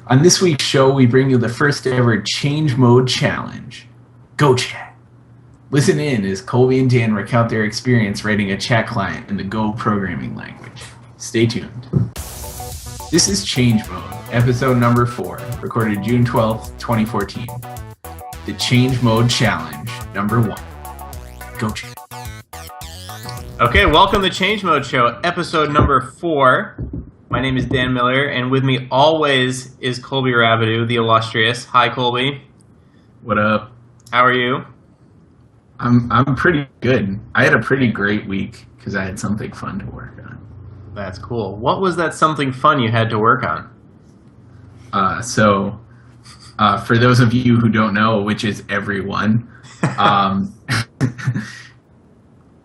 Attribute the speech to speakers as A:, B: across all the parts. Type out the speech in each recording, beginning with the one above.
A: On this week's show, we bring you the first ever Change Mode Challenge. Go Chat. Listen in as Colby and Dan recount their experience writing a chat client in the Go programming language. Stay tuned. This is Change Mode, episode number 4, recorded June 12th, 2014. The Change Mode Challenge, number 1. Go Chat.
B: Okay, welcome to Change Mode Show, episode number 4. My name is Dan Miller, and with me always is Colby Rabideau, the illustrious. Hi, Colby.
A: What up?
B: How are you?
A: I'm pretty good. I had a pretty great week because I had something fun to work on.
B: That's cool. What was that something fun you had to work on?
A: For those of you who don't know, which is everyone,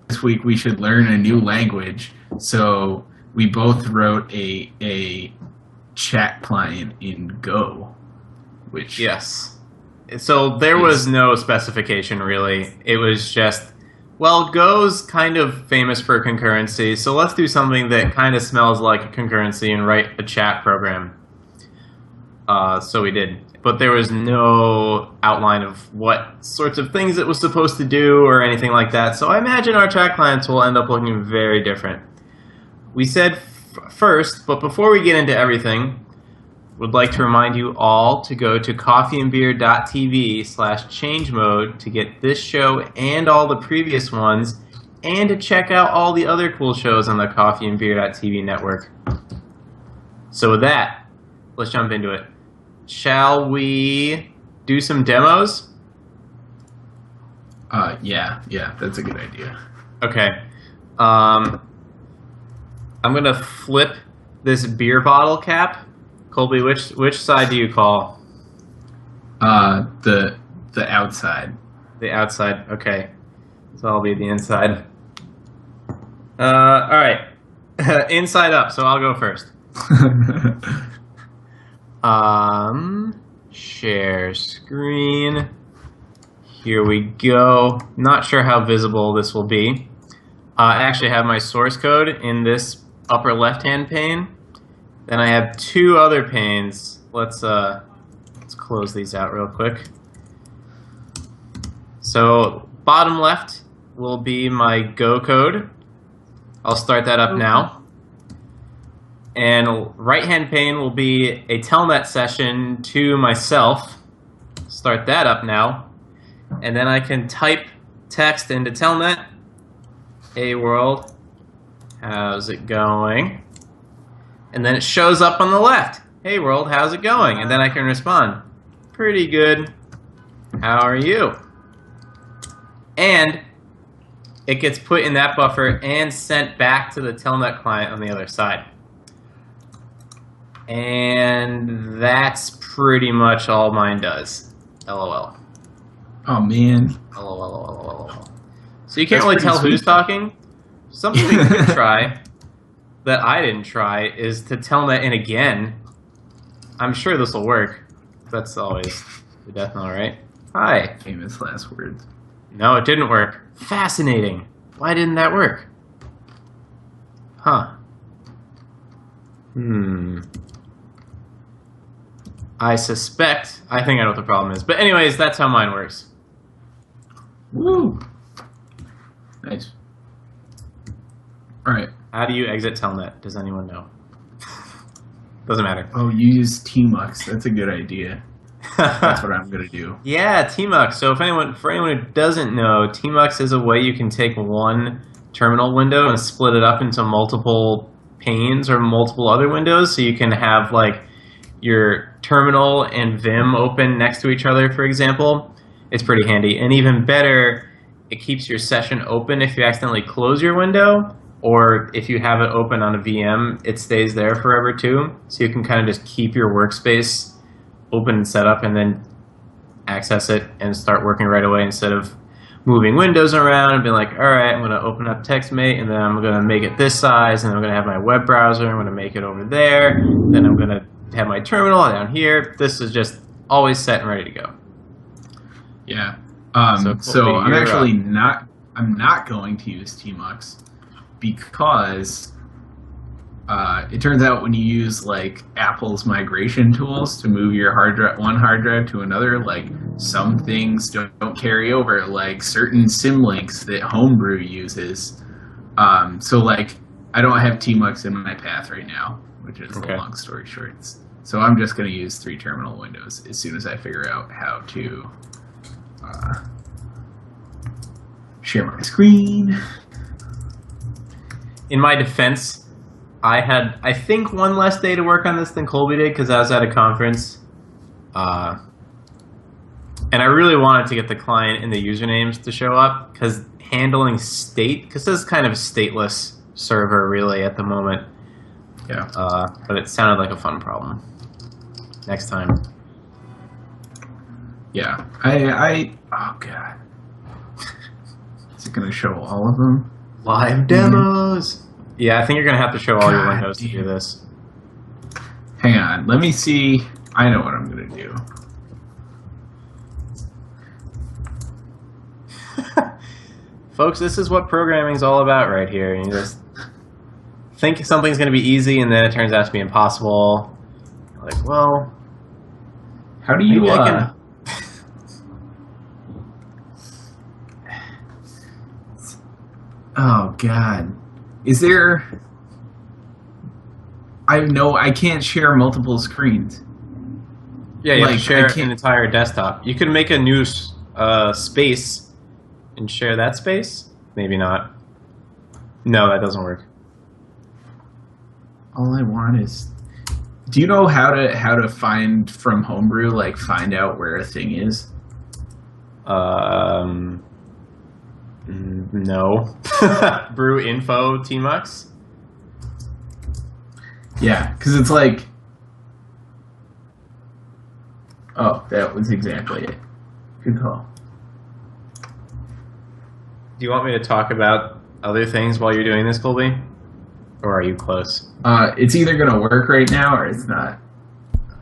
A: this week we should learn a new language. So we both wrote a chat client in Go, which
B: yes. So there was no specification really. It was just, well, Go's kind of famous for concurrency, so let's do something that kind of smells like a concurrency and write a chat program. So we did. But there was no outline of what sorts of things it was supposed to do or anything like that. So I imagine our chat clients will end up looking very different. We said first, but before we get into everything, would like to remind you all to go to coffeeandbeer.tv/changemode to get this show and all the previous ones, and to check out all the other cool shows on the coffeeandbeer.tv network. So with that, let's jump into it. Shall we do some demos?
A: Yeah, that's a good idea.
B: Okay. I'm going to flip this beer bottle cap. Colby, which side do you call?
A: The outside.
B: The outside, okay. So I'll be the inside. All right. Inside up, so I'll go first. Share screen. Here we go. Not sure how visible this will be. I actually have my source code in this upper left-hand pane. Then I have two other panes. Let's close these out real quick. So bottom left will be my Go code. I'll start that up now. And right-hand pane will be a Telnet session to myself. Start that up now. And then I can type text into Telnet. Hey world, how's it going? And then it shows up on the left. Hey world, how's it going? And then I can respond. Pretty good. How are you? And it gets put in that buffer and sent back to the Telnet client on the other side. And that's pretty much all mine does. LOL.
A: Oh man.
B: LOL. So you can't really tell who's talking. Something we could try that I didn't try is to Telnet in again. I'm sure this will work. That's always the death knell, right? Hi.
A: Famous last words.
B: No, it didn't work. Fascinating. Why didn't that work? Huh. I think I know what the problem is. But anyways, that's how mine works.
A: Woo. Nice. All right.
B: How do you exit Telnet? Does anyone know? Doesn't matter.
A: Oh, you use Tmux. That's a good idea. That's what I'm gonna do.
B: Yeah, Tmux. So for anyone who doesn't know, Tmux is a way you can take one terminal window and split it up into multiple panes or multiple other windows. So you can have like your terminal and Vim open next to each other, for example. It's pretty handy. And even better, it keeps your session open if you accidentally close your window, or if you have it open on a VM, it stays there forever too. So you can kind of just keep your workspace open and set up and then access it and start working right away instead of moving windows around and being like, all right, I'm going to open up TextMate and then I'm going to make it this size and I'm going to have my web browser, I'm going to make it over there, then I'm going to have my terminal down here. This is just always set and ready to go.
A: Yeah.
B: So
A: I'm actually not going to use Tmux because it turns out when you use like Apple's migration tools to move your one hard drive to another, like some things don't carry over, like certain symlinks that Homebrew uses. So like I don't have tmux in my path right now, which is a long story short. So I'm just going to use 3 terminal windows as soon as I figure out how to share my screen.
B: In my defense, I had, I think, one less day to work on this than Colby did because I was at a conference. And I really wanted to get the client and the usernames to show up because handling state, because this is kind of a stateless server really at the moment.
A: Yeah.
B: But it sounded like a fun problem. Next time.
A: Yeah. Oh God. Is it going to show all of them?
B: Live demos! Yeah, I think you're going to have to show all your windows to do this.
A: Hang on. Let me see. I know what I'm going to do.
B: Folks, this is what programming is all about right here. You just think something's going to be easy, and then it turns out to be impossible. You're like, well...
A: How do you... Oh, God. Is there... I can't share multiple screens.
B: Yeah, you have to share an entire desktop. You could make a new space and share that space? Maybe not. No, that doesn't work.
A: All I want is... Do you know how to find from Homebrew, like find out where a thing is?
B: No. Brew info tmux?
A: Yeah, because it's like... Oh, that was exactly it. Good call.
B: Do you want me to talk about other things while you're doing this, Colby? Or are you close?
A: It's either going to work right now or it's not.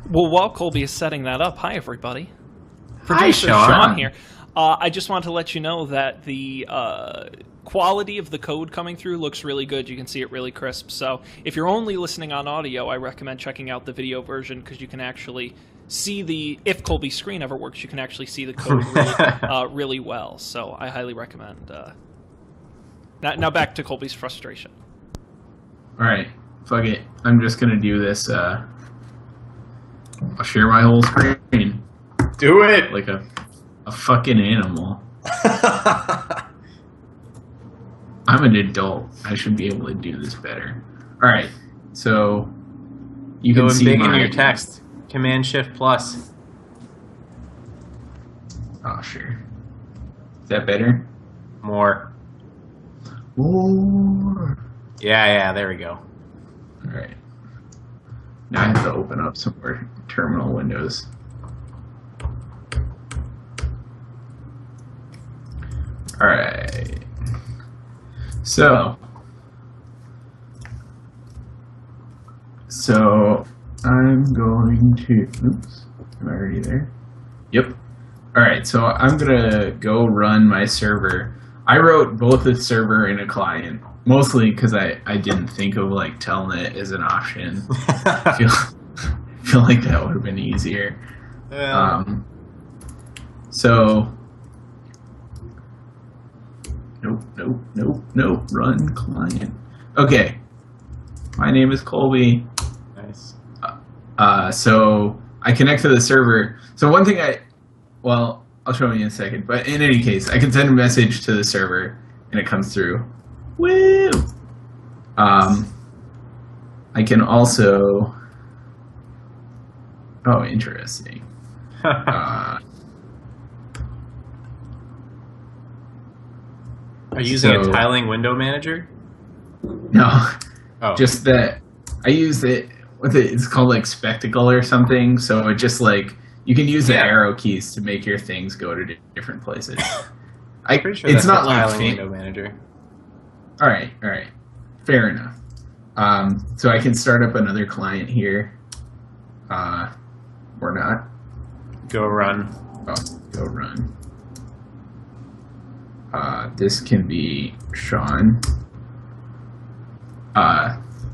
C: Well, while Colby is setting that up, hi, everybody.
A: Hi,
C: Sean here. I just want to let you know that the quality of the code coming through looks really good. You can see it really crisp. So if you're only listening on audio, I recommend checking out the video version because you can actually see the, if Colby's screen ever works, you can actually see the code really, really well. So I highly recommend. Now back to Colby's frustration.
A: All right, fuck it. I'm just going to do this. I'll share my whole screen.
B: Do it!
A: Like a fucking animal. I'm an adult. I should be able to do this better. All right, so you can see
B: big in your text. Command-Shift+.
A: Oh, sure. Is that better?
B: More.
A: More.
B: Yeah, there we go.
A: All right. Now I have to open up some more terminal windows. All right. So I'm going to, oops, am I already there? Yep. All right, so I'm gonna go run my server. I wrote both a server and a client, mostly because I didn't think of like telnet as an option. I feel like that would have been easier.
B: Yeah.
A: So nope, run client. Okay, my name is Colby.
B: Nice.
A: So I connect to the server. So one thing I'll show you in a second, but in any case, I can send a message to the server and it comes through. Woo! I can also, oh, interesting.
B: Are you using a tiling window manager?
A: No,
B: oh.
A: Just that I use it. It's called like Spectacle or something. So it just like you can use the arrow keys to make your things go to different places.
B: I'm pretty sure
A: it's
B: that's
A: not
B: the
A: like
B: tiling window manager.
A: All right, fair enough. So I can start up another client here, or not.
B: Go run.
A: Oh, go run. This can be Sean.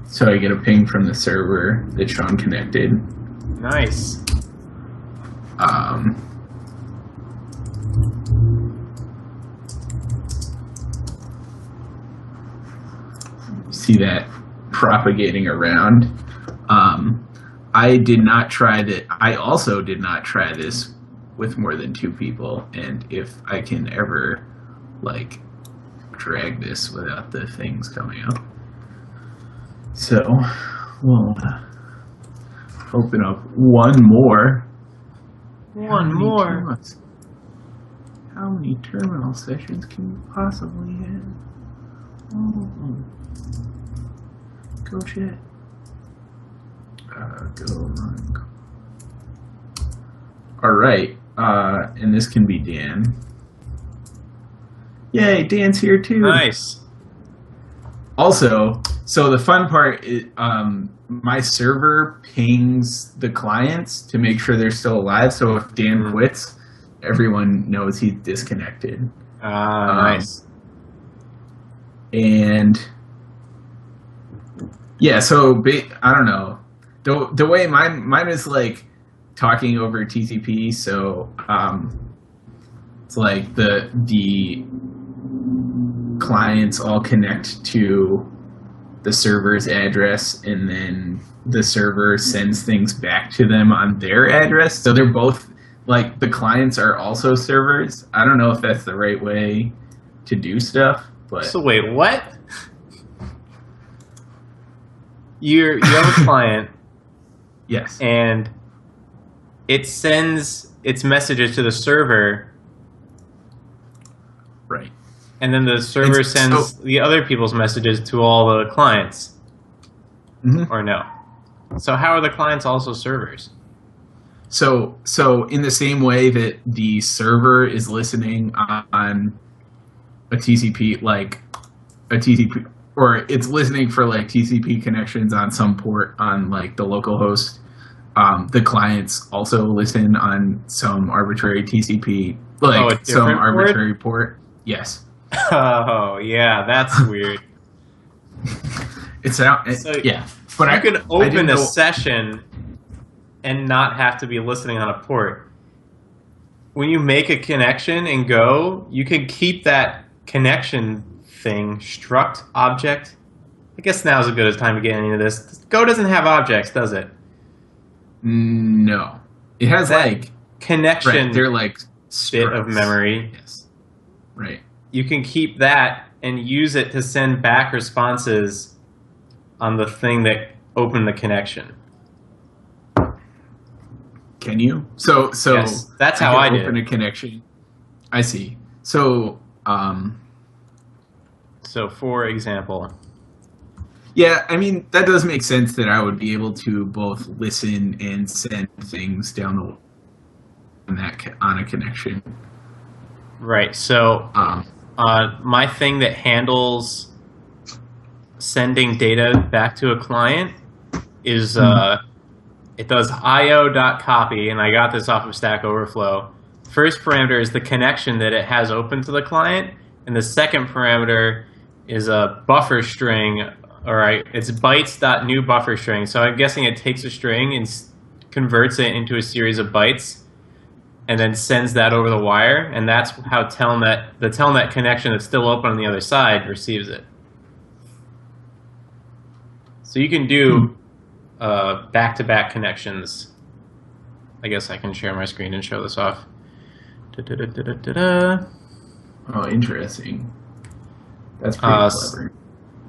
A: So I get a ping from the server that Sean connected.
B: Nice.
A: See that propagating around. I did not try that. I also did not try this with more than 2 people, and if I can ever like drag this without the things coming up. So we'll open up one more.
B: One more.
A: How many terminal sessions can you possibly have? Oh. Go chat. Go run. Alright, and this can be Dan. Yay, Dan's here too.
B: Nice.
A: Also, so the fun part is, my server pings the clients to make sure they're still alive, so if Dan quits, everyone knows he's disconnected.
B: Nice.
A: And yeah, so I don't know. The way mine is like talking over TCP, so it's like the clients all connect to the server's address, and then the server sends things back to them on their address. So they're both like, the clients are also servers. I don't know if that's the right way to do stuff, but
B: So wait, what? You have a client,
A: yes.
B: and it sends its messages to the server,
A: Right.
B: and then the server sends the other people's messages to all the clients.
A: Mhm.
B: Or no? So how are the clients also servers?
A: So in the same way that the server is listening on a TCP, or it's listening for like TCP connections on some port on like the local host, the clients also listen on some arbitrary TCP, like some arbitrary port. Yes.
B: Oh, yeah, that's weird.
A: Yeah. But
B: I could open a session and not have to be listening on a port. When you make a connection in Go, you can keep that connection thing, struct object. I guess now is as good a time to get into this. Go doesn't have objects, does it?
A: No. It has
B: that
A: like
B: connection.
A: Right, they're like
B: bit
A: structs.
B: of memory.
A: Yes. Right.
B: You can keep that and use it to send back responses on the thing that opened the connection.
A: Can you? So
B: Yes, that's how I did
A: open a connection. I see. So
B: So, for example,
A: yeah, I mean that does make sense that I would be able to both listen and send things down the on a connection.
B: right? So, my thing that handles sending data back to a client is it does io.copy, and I got this off of Stack Overflow. First parameter is the connection that it has open to the client, and the second parameter is a buffer string. All right, it's bytes.new buffer string. So I'm guessing it takes a string and converts it into a series of bytes, and then sends that over the wire, and that's how the Telnet connection that's still open on the other side receives it. So you can do back-to-back connections. I guess I can share my screen and show this off. Da-da-da-da-da-da.
A: Oh, interesting. That's pretty clever.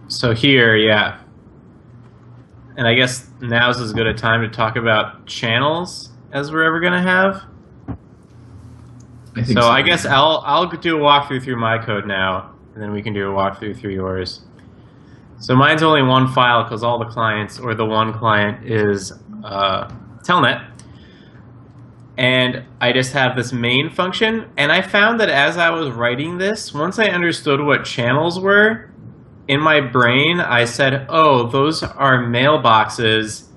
B: So here, yeah. And I guess now's as good a time to talk about channels as we're ever going to have.
A: I think
B: So I guess I'll do a walkthrough through my code now, and then we can do a walkthrough through yours. So mine's only one file because all the clients, or the one client, is Telnet. And I just have this main function, and I found that as I was writing this, once I understood what channels were, in my brain I said, oh, those are mailboxes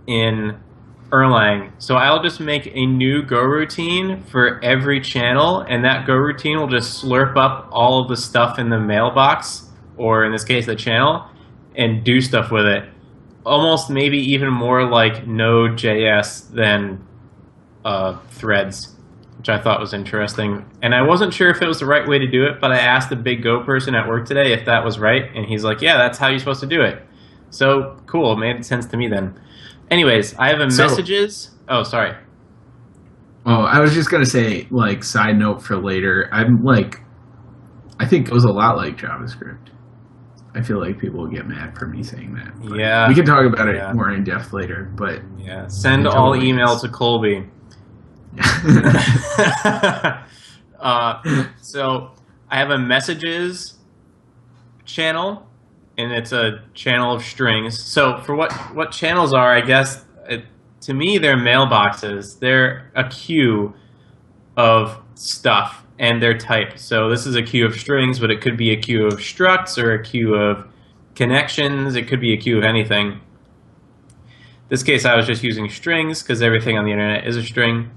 B: in Erlang. So I'll just make a new Go routine for every channel, and that Go routine will just slurp up all of the stuff in the mailbox, or in this case the channel, and do stuff with it. almost maybe even more like Node.js than Threads, which I thought was interesting. And I wasn't sure if it was the right way to do it, but I asked the big Go person at work today if that was right, and he's like, yeah, that's how you're supposed to do it. So, cool, it made sense to me then. Anyways, I have a messages... Oh, sorry.
A: Oh, I was just going to say, like, side note for later, I think it was a lot like JavaScript. I feel like people will get mad for me saying that.
B: Yeah.
A: We can talk about it more in depth later, but...
B: Yeah, send all email to Colby. So I have a messages channel, and it's a channel of strings. So for what channels are, I guess, to me, they're mailboxes. They're a queue of stuff, and they're typed. So this is a queue of strings, but it could be a queue of structs or a queue of connections. It could be a queue of anything. This case, I was just using strings because everything on the internet is a string.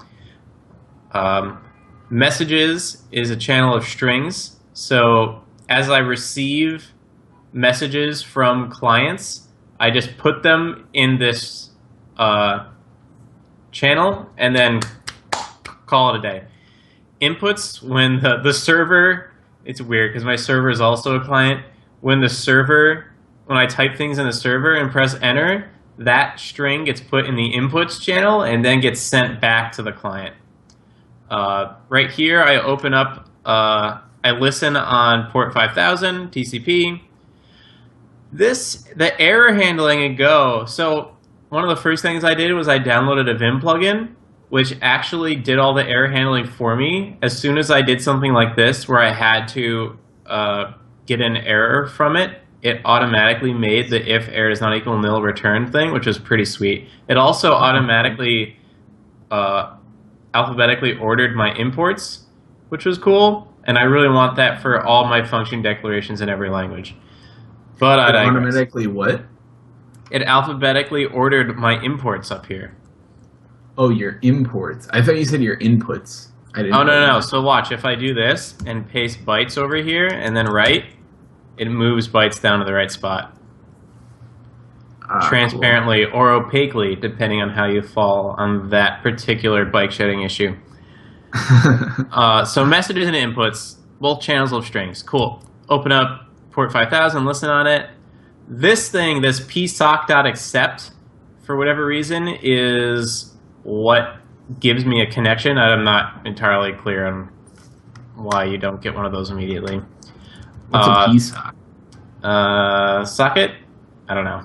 B: Messages is a channel of strings. So as I receive messages from clients, I just put them in this channel and then call it a day. Inputs, when the server, it's weird because my server is also a client. When I type things in the server and press enter, that string gets put in the inputs channel and then gets sent back to the client. Right here, I open up, I listen on port 5000, TCP. The error handling in Go, so one of the first things I did was I downloaded a Vim plugin, which actually did all the error handling for me. As soon as I did something like this, where I had to get an error from it, it automatically made the if error is not equal nil return thing, which was pretty sweet. It also automatically alphabetically ordered my imports, which was cool, and I really want that for all my function declarations in every language. But
A: it automatically what?
B: It alphabetically ordered my imports up here.
A: Oh, your imports. I thought you said your inputs.
B: No. So watch, if I do this and paste bytes over here and then write, it moves bytes down to the right spot. Transparently or opaquely, depending on how you fall on that particular bike shedding issue. So messages and inputs, both channels of strings. Cool. Open up port 5000, listen on it. This thing, this psoc.accept, for whatever reason, is what gives me a connection. I'm not entirely clear on why you don't get one of those immediately.
A: What's a psoc?
B: Socket? I don't know.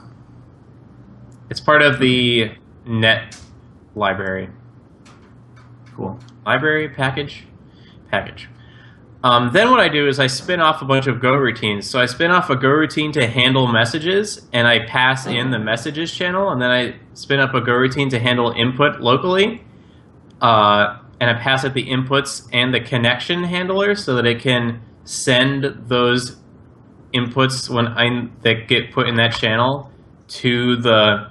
B: It's part of the net library.
A: Cool.
B: Library? Package? Package. Then what I do is I spin off a bunch of Go routines. So I spin off a Go routine to handle messages, and I pass in the messages channel, and then I spin up a Go routine to handle input locally, and I pass it the inputs and the connection handler so that it can send those inputs that get put in that channel to the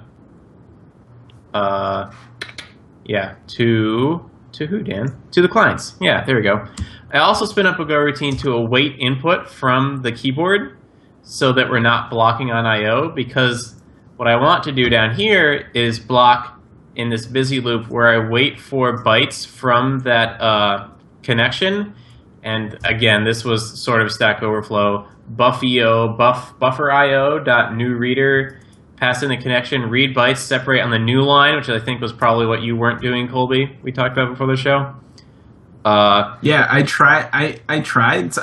B: to who, Dan? To the clients. Yeah, there we go. I also spin up a Go routine to await input from the keyboard so that we're not blocking on I/O, because what I want to do down here is block in this busy loop where I wait for bytes from that connection. And again, this was sort of Stack Overflow. Buffer.io dot new reader, pass in the connection, read bytes, separate on the new line, which I think was probably what you weren't doing, Colby. We talked about before the show.
A: Yeah, I tried.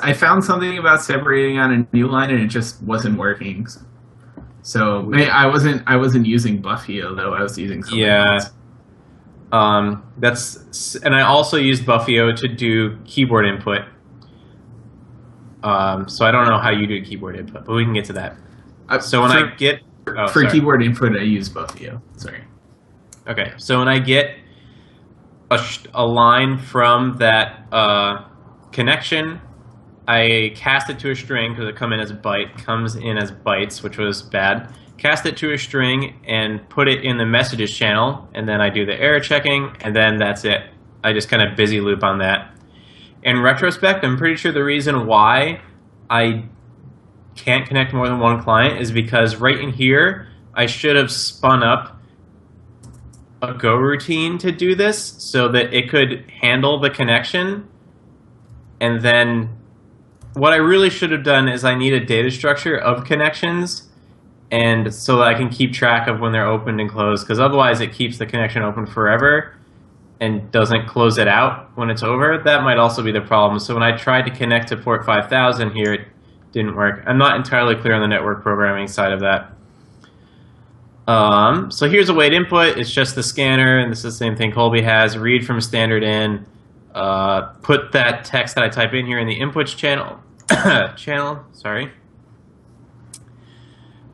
A: I found something about separating on a new line, and it just wasn't working. So I wasn't using Buffio though. I was using something else.
B: And I also used Buffio to do keyboard input. So I don't know how you do keyboard input, but we can get to that. So when I get
A: keyboard input, I use Buffio. Sorry.
B: Okay, so when I get a line from that connection, I cast it to a string because it comes in as bytes, which was bad. Cast it to a string and put it in the messages channel, and then I do the error checking, and then that's it. I just kind of busy loop on that. In retrospect, I'm pretty sure the reason why I can't connect more than one client is because right in here, I should have spun up a Go routine to do this so that it could handle the connection. And then what I really should have done is I need a data structure of connections, and so that I can keep track of when they're opened and closed, because otherwise it keeps the connection open forever and doesn't close it out when it's over. That might also be the problem. So when I tried to connect to port 5000 here, it didn't work. I'm not entirely clear on the network programming side of that. So here's a wait input. It's just the scanner, and this is the same thing Colby has. Read from standard in. Put that text that I type in here in the inputs channel. Sorry.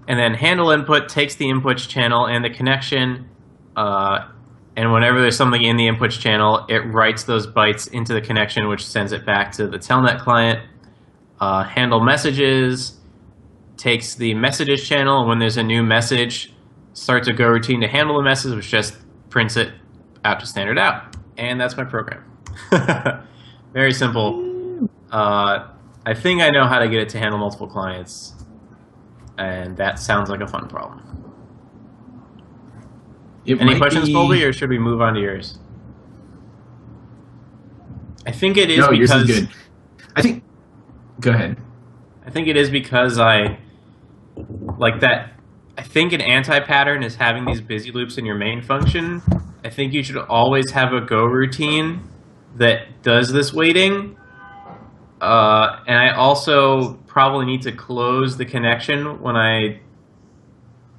B: And then handle input takes the inputs channel and the connection, and whenever there's something in the inputs channel, it writes those bytes into the connection, which sends it back to the Telnet client. Handle messages takes the messages channel, and when there's a new message, starts a Go routine to handle the message, which just prints it out to standard out. And that's my program. Very simple. I think I know how to get it to handle multiple clients, and that sounds like a fun problem. Any questions, Colby, or should we move on to yours? I think it is because...
A: yours is good. I think... Go ahead.
B: I think it is because I like that. I think an anti-pattern is having these busy loops in your main function. I think you should always have a Go routine that does this waiting. And I also probably need to close the connection when I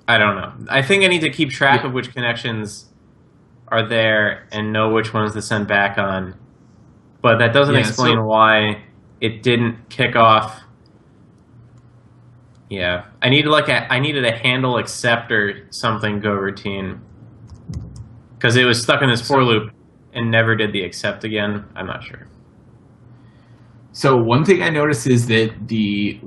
B: don't know. I think I need to keep track of which connections are there and know which ones to send back on. But that doesn't explain why it didn't kick off. Yeah, I needed a handle accept or something Go routine, because it was stuck in this for loop and never did the accept again. I'm not sure.
A: So one thing I noticed is that the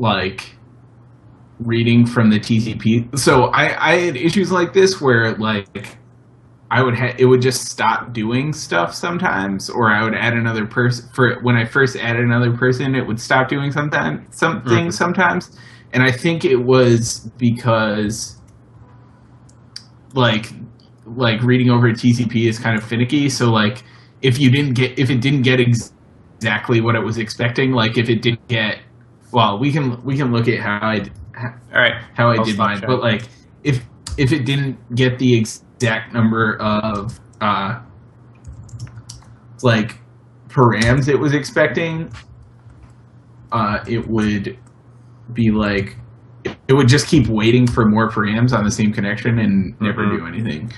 A: reading from the TCP. So I had issues like this where it would just stop doing stuff sometimes, or I would add another person. When I first added another person, it would stop doing something sometimes. And I think it was because reading over TCP is kind of finicky. So if it didn't get exactly what it was expecting, if it didn't get, well, we can look at how I did mine. But if it didn't get the exact number of params it was expecting, it would be it would just keep waiting for more params on the same connection and never do anything,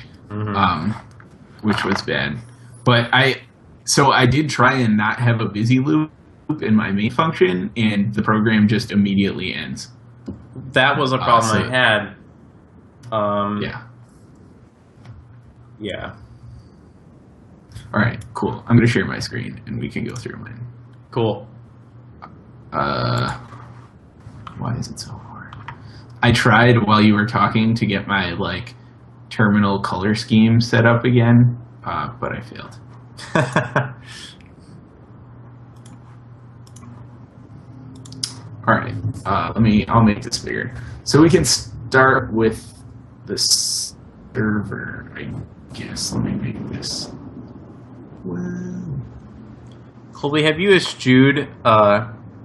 A: which was bad. But I did try and not have a busy loop in my main function, and the program just immediately ends.
B: That was a problem I had. Yeah.
A: All right, cool. I'm going to share my screen, and we can go through mine.
B: Cool.
A: Why is it so hard? I tried while you were talking to get my terminal color scheme set up again, but I failed. All right, I'll make this bigger. So we can start with the server, I guess. Let me make this. Well,
B: Colby, have you eschewed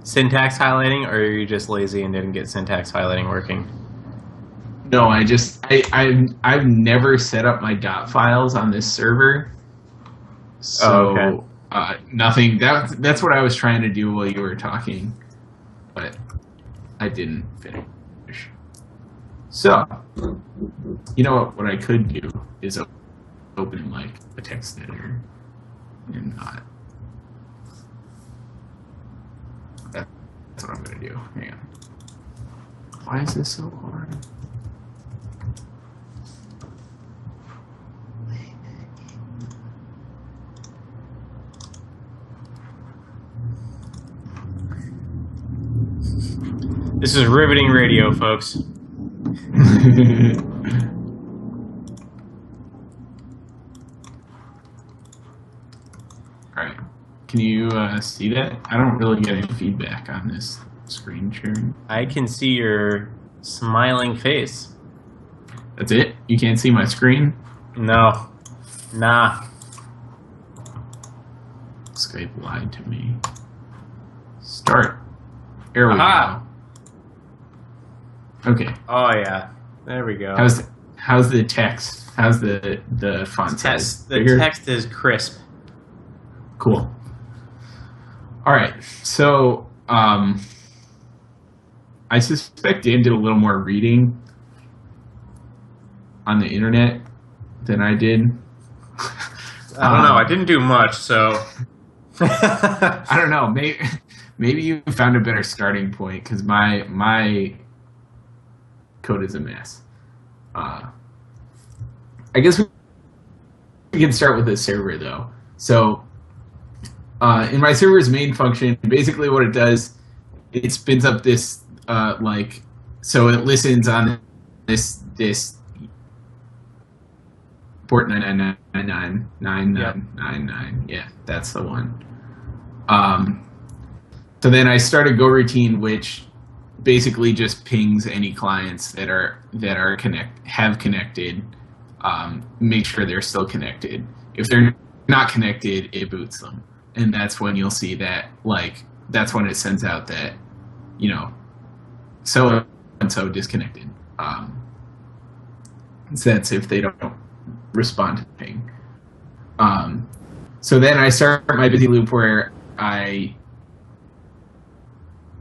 B: syntax highlighting, or are you just lazy and didn't get syntax highlighting working?
A: No, I've never set up my dot files on this server, so nothing. That's what I was trying to do while you were talking, but I didn't finish. So, you know what I could do is open a text editor and not. That's what I'm going to do. Hang on. Why is this so hard?
B: This is riveting radio, folks.
A: All right. Can you see that? I don't really get any feedback on this screen sharing.
B: I can see your smiling face.
A: That's it? You can't see my screen?
B: No. Nah.
A: Skype lied to me. Start. There we
B: Aha.
A: go. Okay.
B: Oh yeah. There we go.
A: How's the text? How's the font size?
B: The text is crisp.
A: Cool. All right. So, I suspect Dan did a little more reading on the internet than I did.
B: I don't know. I didn't do much, so.
A: I don't know. Maybe you found a better starting point because my code is a mess. I guess we can start with the server though. So in my server's main function, basically what it does, it spins up this so it listens on this port 9999999. Yeah, that's the one. So then I start a go routine which basically just pings any clients that have connected. Make sure they're still connected. If they're not connected, it boots them, and that's when you'll see that that's when it sends out that so and so disconnected. So that's if they don't respond to the ping. So then I start my busy loop where I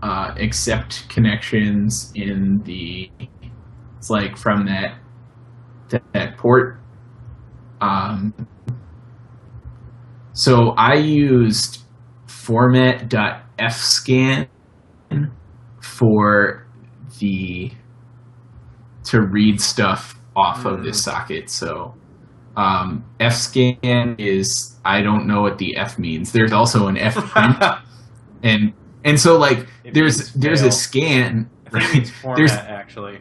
A: accept connections in it's like from that port. So I used format.fscan to read stuff off of this socket. So fscan is, I don't know what the F means. There's also an fprint, and so there's a scan.
B: I think it means format actually.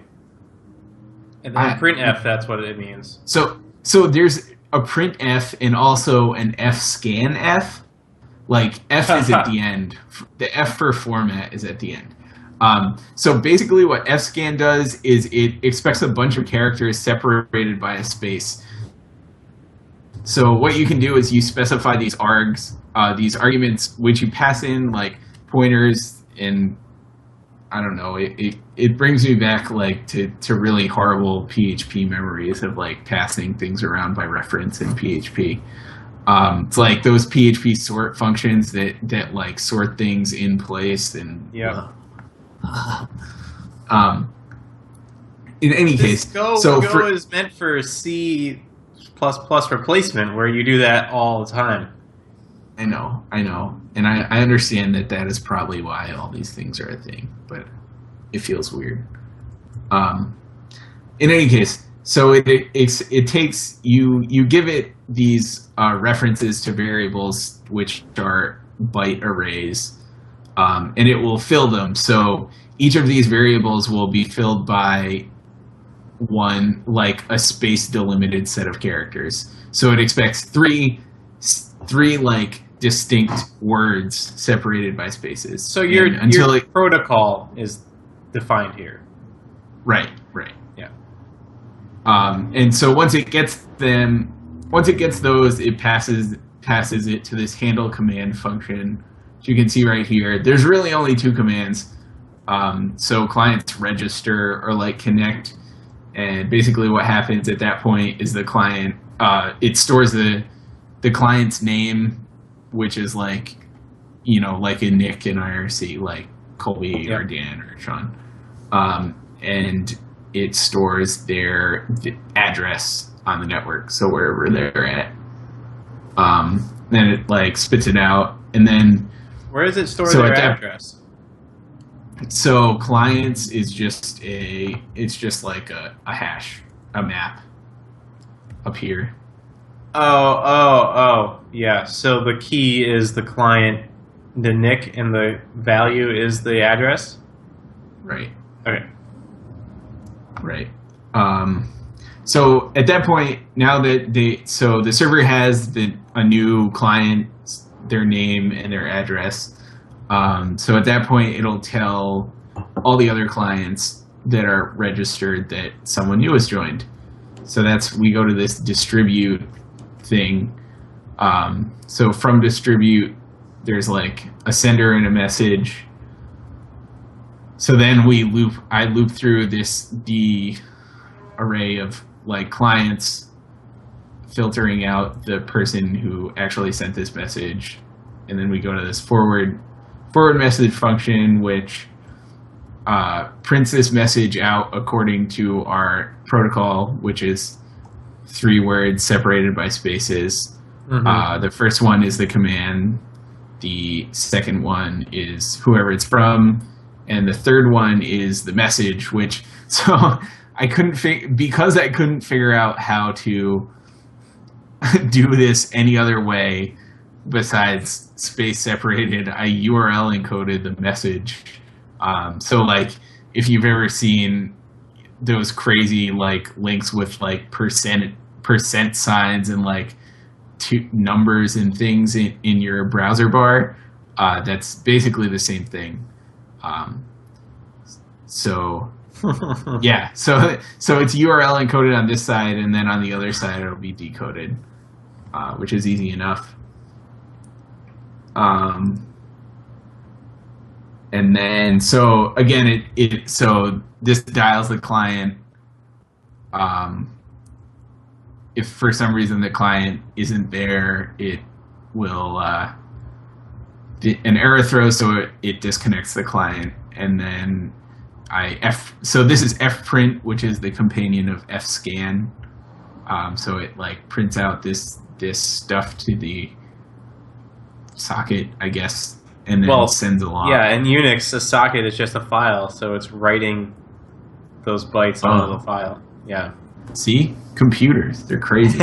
B: And then printf, that's what it means.
A: So there's a printf and also an fscanf. F is at the end. The F for format is at the end. So basically what fscan does is it expects a bunch of characters separated by a space. So what you can do is you specify these these arguments, which you pass in pointers, and I don't know, it brings me back to really horrible PHP memories of passing things around by reference in PHP. It's like those PHP sort functions that sort things in place, and
B: yeah.
A: In any case,
B: Go is meant for C++ replacement, where you do that all the time.
A: I know, and I understand that is probably why all these things are a thing, but it feels weird. In any case, so it takes you give it these references to variables which are byte arrays, and it will fill them. So each of these variables will be filled by one, a space delimited set of characters. So it expects three distinct words separated by spaces.
B: So your protocol is defined here.
A: Right.
B: Yeah.
A: And so once it gets those, it passes it to this handle command function, which you can see right here. There's really only two commands. So clients register or connect, and basically what happens at that point is the client it stores the client's name, which is a Nick in IRC, like Colby or Dan or Sean, and it stores their address on the network, so wherever they're at. Then it spits it out, and then
B: where does it store their address?
A: So clients is just a hash, a map up here.
B: Oh, yeah. So the key is the client, the Nick, and the value is the address?
A: Right.
B: Okay.
A: Right. So at that point, now that the server has a new client, their name and their address. So at that point, it'll tell all the other clients that are registered that someone new has joined. So we go to this distribute thing. So from distribute, there's like a sender and a message. So then I loop through the array of like clients, filtering out the person who actually sent this message. And then we go to this forward message function, which prints this message out according to our protocol, which is 3 words separated by spaces. Mm-hmm. The first one is the command. The second one is whoever it's from. And the third one is the message, which, so I couldn't figure out how to do this any other way besides space separated. I URL encoded the message. So like if you've ever seen those crazy like links with like percent signs and like numbers and things in your browser bar, that's basically the same thing. So yeah, so it's URL encoded on this side, and then on the other side it'll be decoded, which is easy enough. And then so again, so this dials the client. If for some reason the client isn't there, it will an error throws, so it disconnects the client, and then so this is fprint, which is the companion of fscan. So it like prints out this stuff to the socket, I guess, and then sends along.
B: Yeah, in Unix, a socket is just a file, so it's writing those bytes onto the file. Yeah.
A: See? Computers, they're crazy.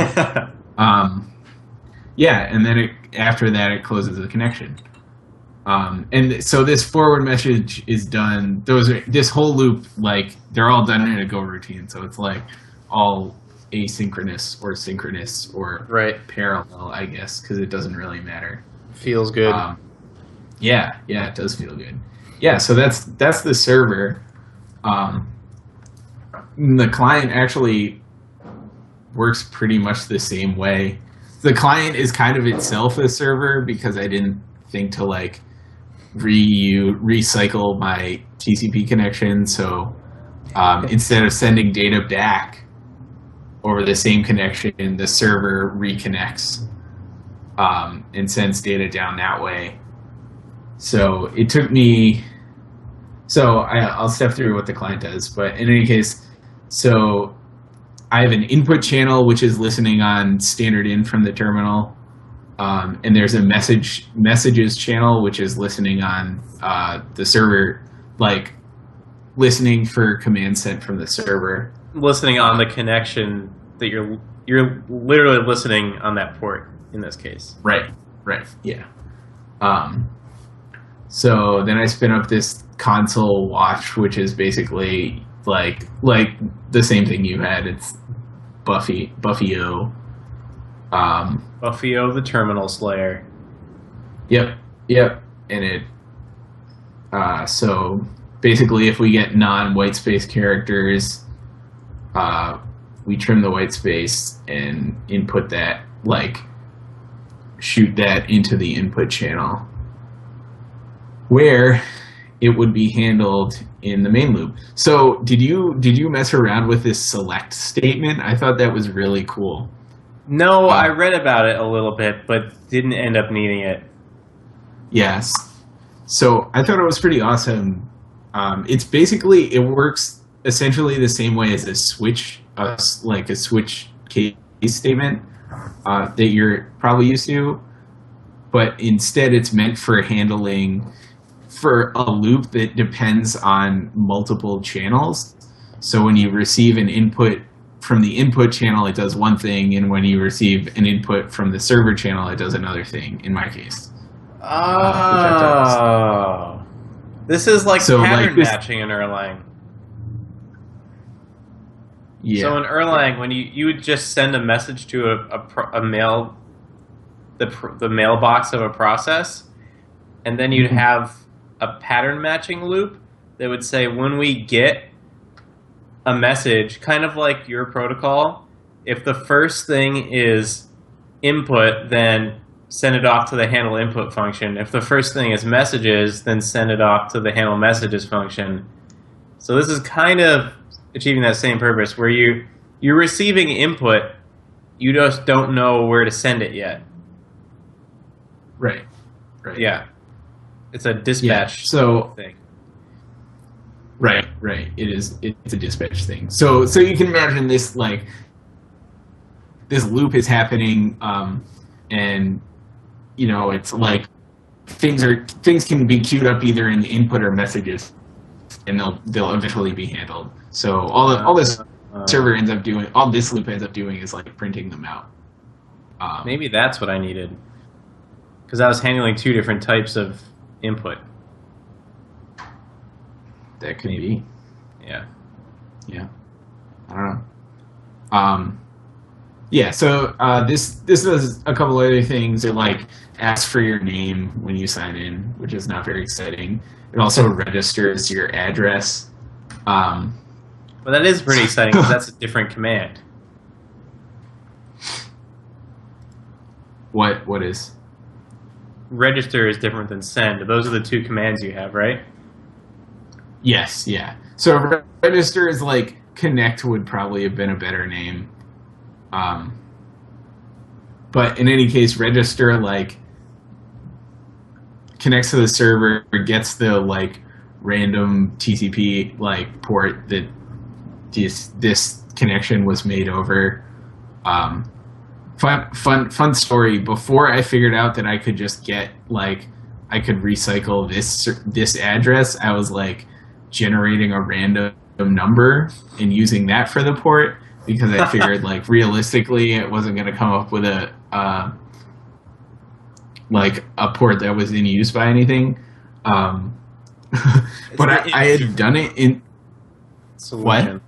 A: Yeah, and then after that it closes the connection. And so this forward message is done. This whole loop, like they're all done in a Go routine. So it's like all asynchronous or synchronous or parallel, I guess, because it doesn't really matter.
B: Feels good.
A: Yeah, it does feel good. Yeah, so that's the server. The client actually works pretty much the same way. The client is kind of itself a server because I didn't think to like recycle my TCP connection. So instead of sending data back over the same connection, the server reconnects and sends data down that way. So it took me. So I'll step through what the client does, but in any case, so I have an input channel which is listening on standard in from the terminal, and there's a messages channel which is listening on the server, like listening for commands sent from the server.
B: Listening on the connection that you're literally listening on that port in this case.
A: Right. Yeah. So then I spin up this console watch, which is basically like the same thing you had. It's Buffy-O.
B: Buffy-O the terminal slayer.
A: Yep. And it so basically if we get non-white space characters, we trim the white space and input that, like shoot that into the input channel, where it would be handled in the main loop. So did you mess around with this select statement? I thought that was really cool.
B: No, I read about it a little bit, but didn't end up needing it.
A: Yes. So I thought it was pretty awesome. It's basically, it works essentially the same way as a switch, like a switch case statement that you're probably used to, but instead it's meant for handling for a loop that depends on multiple channels. So when you receive an input from the input channel, it does one thing, and when you receive an input from the server channel, it does another thing, in my case.
B: Oh. This is like pattern matching in Erlang.
A: Yeah.
B: So in Erlang, when you would just send a message to a mail, the mailbox of a process, and then you'd have a pattern matching loop that would say when we get a message, kind of like your protocol, if the first thing is input, then send it off to the handle input function. If the first thing is messages, then send it off to the handle messages function. So this is kind of achieving that same purpose where you're receiving input, you just don't know where to send it yet.
A: Right.
B: Yeah. It's a dispatch thing.
A: Right. It's a dispatch thing. So you can imagine this, like, this loop is happening, and you know, it's like things can be queued up either in the input or messages, and they'll eventually be handled. So all this server ends up doing, all this loop ends up doing is like printing them out.
B: Maybe that's what I needed, because I was handling two different types of input.
A: That could be.
B: Yeah.
A: I don't know. Yeah. So this does a couple other things. It like asks for your name when you sign in, which is not very exciting. It also registers your address.
B: Well, that is pretty exciting because that's a different command.
A: What is?
B: Register is different than send. Those are the two commands you have, right?
A: Yes, yeah. So register is like connect would probably have been a better name. But in any case, register like connects to the server, gets the like random TCP like port that this connection was made over. Fun story. Before I figured out that I could just get like I could recycle this address, I was like generating a random number and using that for the port because I figured like realistically it wasn't going to come up with a like a port that was in use by anything. But I had done it in
B: solution.
A: What?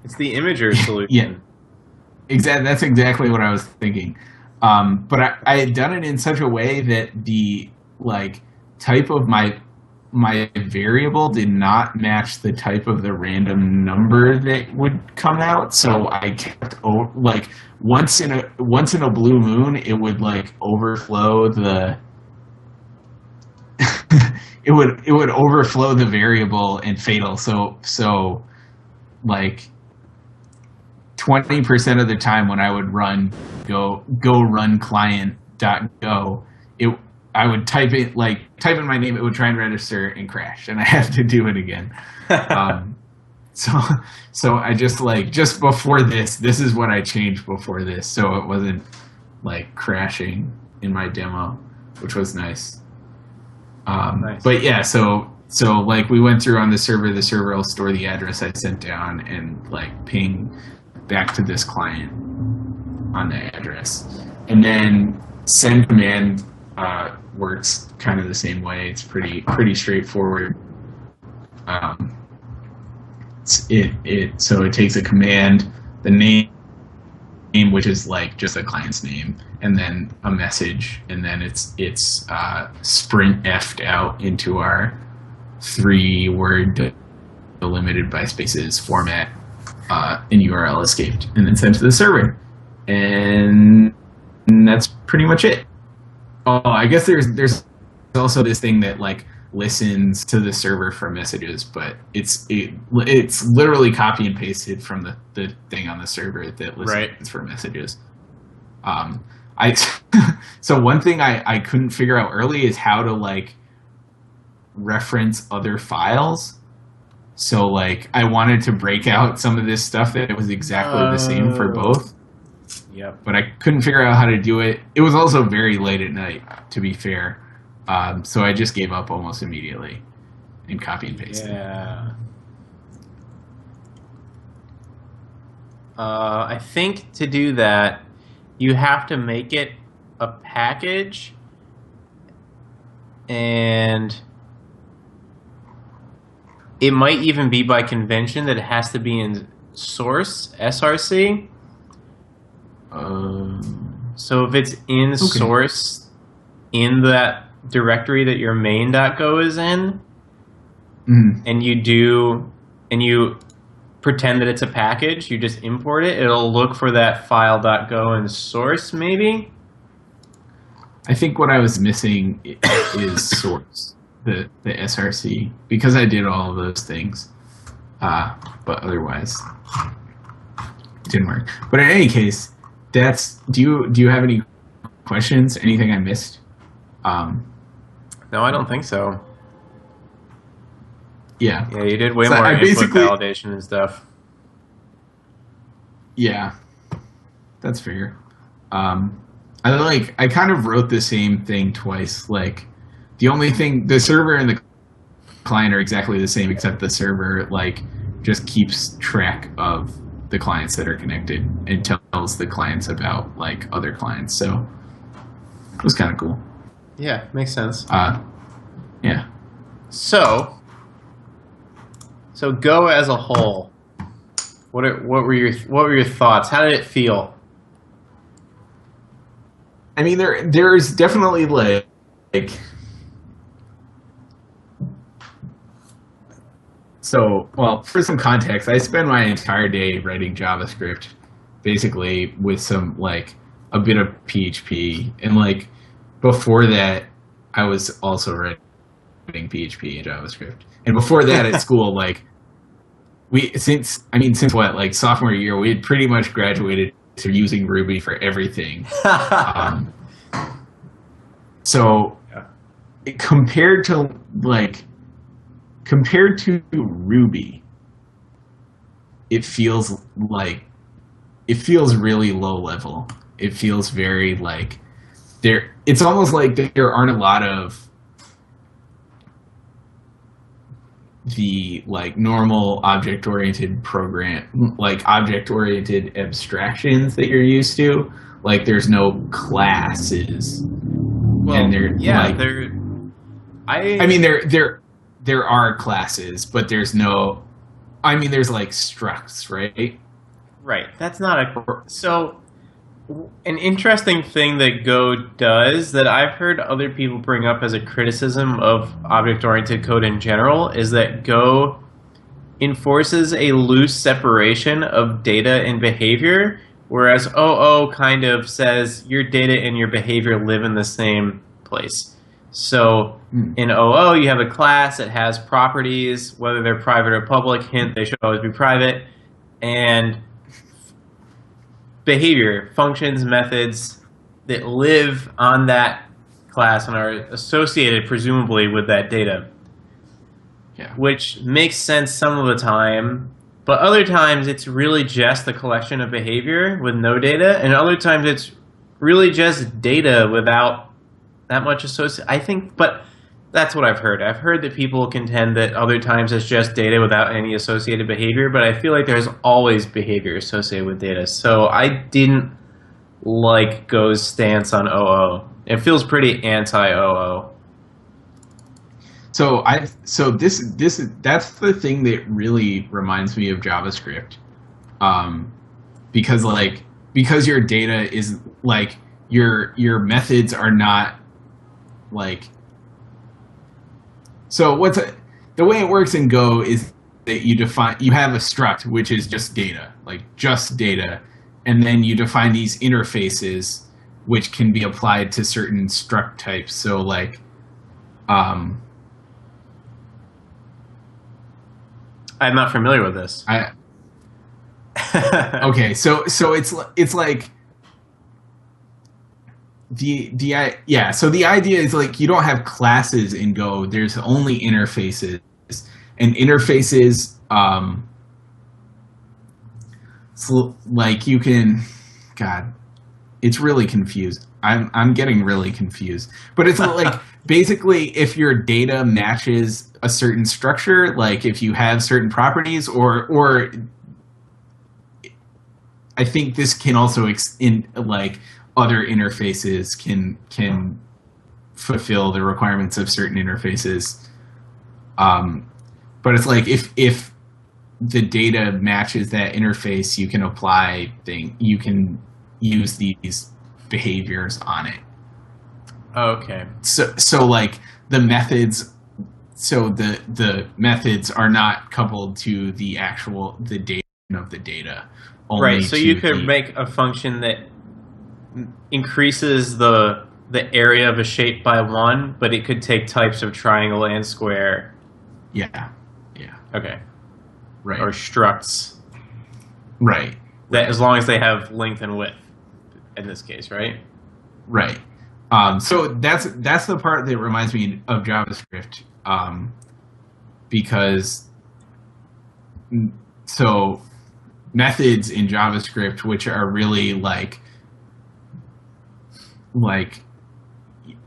B: It's the imager solution.
A: Yeah. Exactly. That's exactly what I was thinking. But I had done it in such a way that the like type of my variable did not match the type of the random number that would come out. So I kept like once in a blue moon, it would like overflow the it would overflow the variable and fatal. So like 20% of the time when I would run go run client.go, I would type in my name, it would try and register and crash, and I have to do it again. So I just before this is what I changed before this, so it wasn't like crashing in my demo, which was nice. Nice. But yeah, so like we went through on the server will store the address I sent down and like ping back to this client on the address, and then send command works kind of the same way. It's pretty straightforward. So it takes a command, the name, which is like just a client's name, and then a message, and then it's sprint f'd out into our 3-word delimited by spaces format, and URL escaped, and then sent to the server, and that's pretty much it. Oh, I guess there's also this thing that like listens to the server for messages, but it's literally copy and pasted from the thing on the server that listens for messages. So one thing I couldn't figure out early is how to like reference other files. So like I wanted to break out some of this stuff that it was exactly the same for both.
B: Yep.
A: But I couldn't figure out how to do it. It was also very late at night, to be fair. So I just gave up almost immediately and copy and pasted.
B: Yeah. I think to do that, you have to make it a package, and it might even be by convention that it has to be in source, SRC. So if it's in source in that directory that your main.go is in, and you pretend that it's a package. You just import it. It'll look for that file.go and source, maybe?
A: I think what I was missing is source, the SRC, because I did all of those things. But otherwise, it didn't work. But in any case, do you have any questions? Anything I missed?
B: No, I don't think so.
A: Yeah.
B: Yeah, you did way
A: So
B: more
A: I
B: input
A: basically-
B: validation and stuff.
A: Yeah, that's fair. I kind of wrote the same thing twice. Like, the only thing, the server and the client are exactly the same, except the server like just keeps track of the clients that are connected and tells the clients about like other clients. So it was kind of cool.
B: Yeah, makes sense.
A: Yeah.
B: So Go as a whole. What were your thoughts? How did it feel?
A: I mean, there's definitely like so, well, for some context, I spend my entire day writing JavaScript, basically with some like a bit of PHP, and like before that, I was also writing PHP and JavaScript, and before that at school, like since what, like sophomore year, we had pretty much graduated to using Ruby for everything. So compared to Ruby, it feels really low level. It feels very like it's almost like there aren't a lot of the like normal object-oriented object-oriented abstractions that you're used to. Like there's no classes.
B: Well,
A: And they're
B: yeah,
A: like, there are classes, but there's no. I mean, there's like structs, right?
B: right. That's not so. An interesting thing that Go does that I've heard other people bring up as a criticism of object-oriented code in general is that Go enforces a loose separation of data and behavior, whereas OO kind of says your data and your behavior live in the same place. So in OO, you have a class that has properties, whether they're private or public. Hint, they should always be private. And behavior, functions, methods that live on that class and are associated, presumably, with that data.
A: Yeah.
B: Which makes sense some of the time, but other times it's really just a collection of behavior with no data, and other times it's really just data without that much associated. I think, but that's what I've heard. I've heard that people contend that other times it's just data without any associated behavior, but I feel like there's always behavior associated with data. So I didn't like Go's stance on OO. It feels pretty anti-OO.
A: So that's the thing that really reminds me of JavaScript, because your data is like your methods are not like. So the way it works in Go is that you have a struct, which is just data, and then you define these interfaces which can be applied to certain struct types. So like
B: I'm not familiar with this.
A: Okay, so it's like so the idea is like you don't have classes in Go. There's only interfaces, and interfaces so like you can, God, it's really confused. I'm getting really confused. But it's like basically if your data matches a certain structure, like if you have certain properties, or I think this can also in like other interfaces can fulfill the requirements of certain interfaces. But it's like if the data matches that interface, you can use these behaviors on it.
B: Okay.
A: So like the methods so the methods are not coupled to the data of the data. Only
B: Right. So you could
A: the,
B: make a function that increases the area of a shape by 1, but it could take types of triangle and square.
A: yeah.
B: Okay.
A: Right.
B: Or structs.
A: Right.
B: That as long as they have length and width in this case, right?
A: Right. So that's the part that reminds me of JavaScript, because so methods in JavaScript, which are really like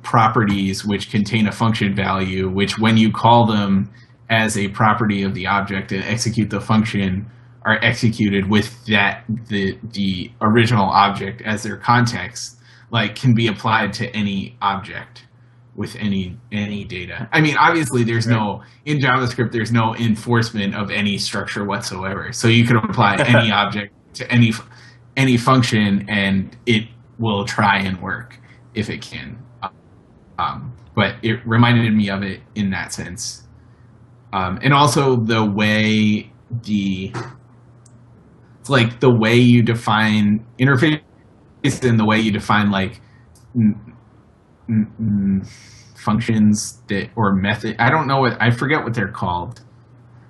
A: properties which contain a function value, which when you call them as a property of the object and execute the function, are executed with the original object as their context, like can be applied to any object with any data. I mean, obviously there's no, in JavaScript, there's no enforcement of any structure whatsoever. So you could apply any object to any function and it will try and work if it can. But it reminded me of it in that sense. And also the way it's like the way you define interface and the way you define like functions that or method. I don't know I forget what they're called.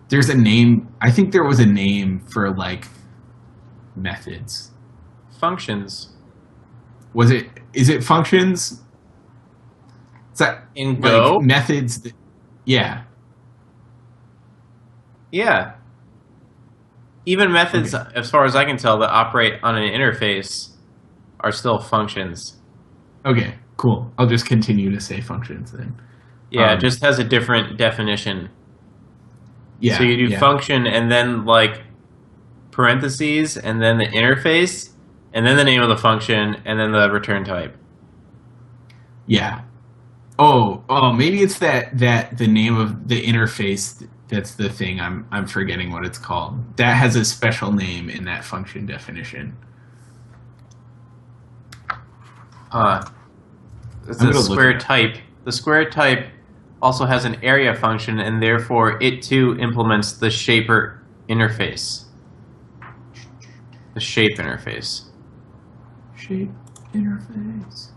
A: There's a name. I think there was a name for like methods.
B: Functions.
A: Is it functions? Is that
B: In
A: like
B: Go?
A: methods?
B: Yeah. Even methods,
A: Okay.
B: as far as I can tell, that operate on an interface are still functions.
A: Okay, cool. I'll just continue to say functions then.
B: Yeah, it just has a different definition.
A: Yeah.
B: So you do
A: yeah.
B: function and then like parentheses and then the interface and then the name of the function and then the return type.
A: Yeah. Oh, maybe it's that the name of the interface that's the thing. I'm forgetting what it's called. That has a special name in that function definition.
B: It's
A: I'm
B: a
A: gonna look
B: square
A: it up.
B: type. The square type also has an area function and therefore it too implements the shaper interface. The shape interface.
A: Shape interface.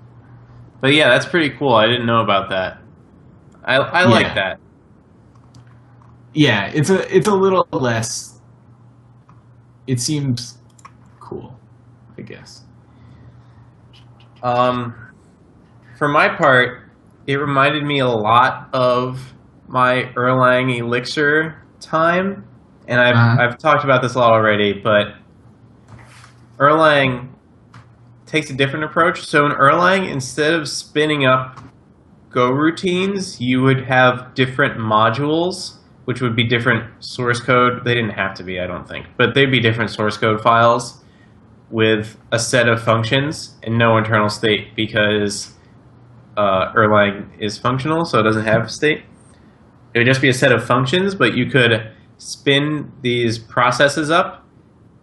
B: But yeah, that's pretty cool. I didn't know about that. I like
A: Yeah.
B: that.
A: Yeah, it's a little less. It seems cool, I guess.
B: For my part, it reminded me a lot of my Erlang Elixir time, and I've talked about this a lot already, but Erlang takes a different approach. So in Erlang, instead of spinning up Go routines, you would have different modules, which would be different source code. They didn't have to be, I don't think, but they'd be different source code files with a set of functions and no internal state because Erlang is functional, so it doesn't have state. It would just be a set of functions, but you could spin these processes up